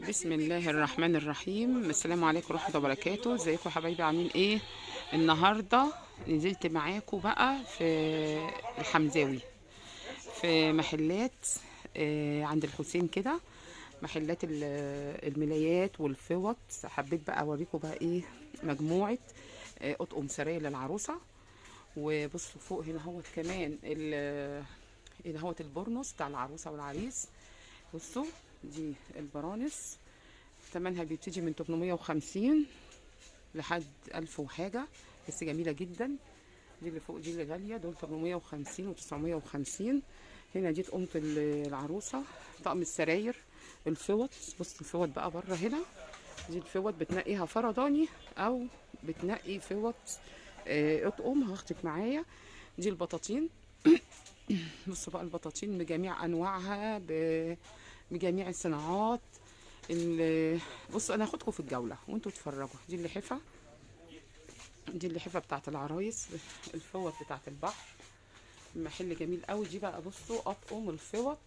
بسم الله الرحمن الرحيم. السلام عليكم ورحمة الله وبركاته. ازيكم يا حبايبي، عاملين ايه؟ النهارده نزلت معاكم بقى في الحمزاوي، في محلات عند الحسين كده، محلات الملايات والفوط. حبيت بقى اوريكم بقى ايه مجموعة اطقم سراير للعروسة. وبصوا فوق هنا هوت كمان هنا هوت البورنوس بتاع العروسة والعريس. بصوا دي البرانس، تمنها بيبتدي من 850 لحد 1000 وحاجة، بس جميلة جدا. دي اللي فوق دي اللي غالية، دول 850 و950. هنا دي طقمة العروسة، طقم السراير، الفوط. بص الفوط بقى بره هنا، دي الفوط بتنقيها فرداني او بتنقي فوط اطقم. هاخدك معايا. دي البطاطين. بصوا بقى البطاطين بجميع انواعها، بجميع الصناعات. بصوا انا هاخدكم في الجوله وانتوا تتفرجوا. دي اللحفه، دي اللحفه بتاعت العرايس، الفوط بتاعت البحر. محل جميل قوي. دي بقى بصوا اطقم الفوط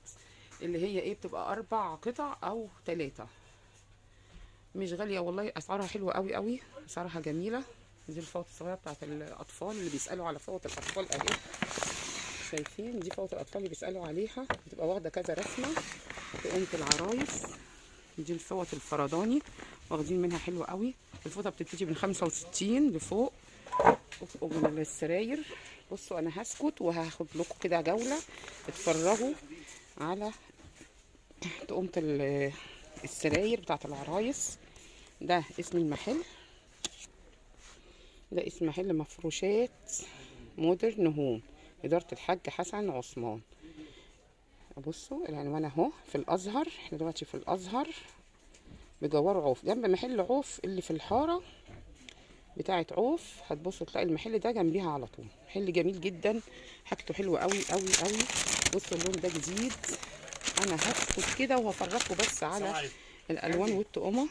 اللي هي ايه، بتبقى 4 قطع او 3. مش غاليه والله، اسعارها حلوه قوي قوي، اسعارها جميله. دي الفوط الصغيره بتاعت الاطفال اللي بيسالوا على فوط الاطفال اهي، شايفين؟ دي فوط الاطفال اللي بيسالوا عليها، بتبقى واخده كذا رسمه في قيمه العرايس. دي الفوط الفرداني، واخدين منها حلوة قوي. الفوطة بتبتدي من 65 لفوق. ومن السراير، بصوا انا هسكت وهاخد لكم كده جولة اتفرجوا على طقمة السراير بتاعت العرايس. ده اسم المحل، ده اسم محل مفروشات مودرن هوم، إدارة الحاج حسن عثمان. بصوا العنوان اهو، في الازهر. احنا دلوقتي في الازهر بجوار عوف، جنب محل عوف اللي في الحاره بتاعه عوف. هتبصوا تلاقي المحل ده جنبيها على طول. محل جميل جدا، حاجته حلوه قوي قوي قوي. بصوا اللون ده جديد. انا هسكت كده وهفرجكم بس على الالوان والطقمه.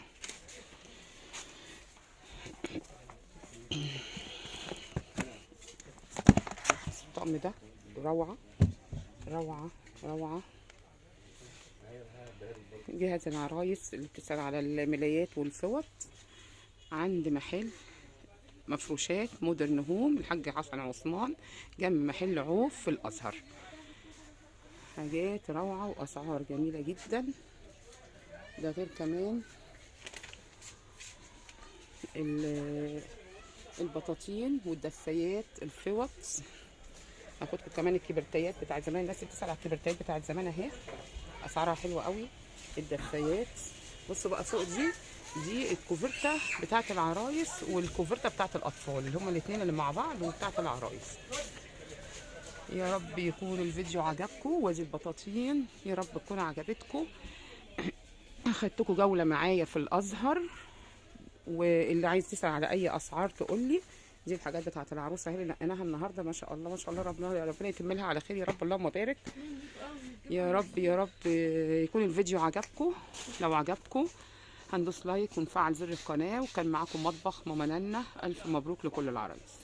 الطقم ده روعه روعه روعه. جهاز العرايس اللي بتسأل على الملايات والفوط، عند محل مفروشات مودرن هوم الحاج حسن عثمان، جنب محل عوف في الازهر. حاجات روعه واسعار جميله جدا. ده غير كمان البطاطين والدفايات الفوط. هاخدكم كمان الكبرتيات بتاعت زمان، الناس اللي بتسال على الكبرتيات بتاعت زمان اهي، اسعارها حلوه قوي. الدفايات بصوا بقى فوق دي الكوفرته بتاعت العرايس والكوفرته بتاعت الاطفال، اللي هما الاثنين اللي مع بعض، وبتاعت العرايس. يا رب يكون الفيديو عجبكم. وادي البطاطين، يا رب تكون عجبتكم. اخدتكم جوله معايا في الازهر، واللي عايز تسال على اي اسعار تقول لي. دي الحاجات بتاعت العروسه اهي اللي نقيناها النهارده، ما شاء الله ما شاء الله. ربنا يتم لها على خير يا رب، اللهم بارك. يا رب يا رب يكون الفيديو عجبكم. لو عجبكم هندوس لايك ونفعل زر القناه. وكان معاكم مطبخ ماما نانا. الف مبروك لكل العرايس.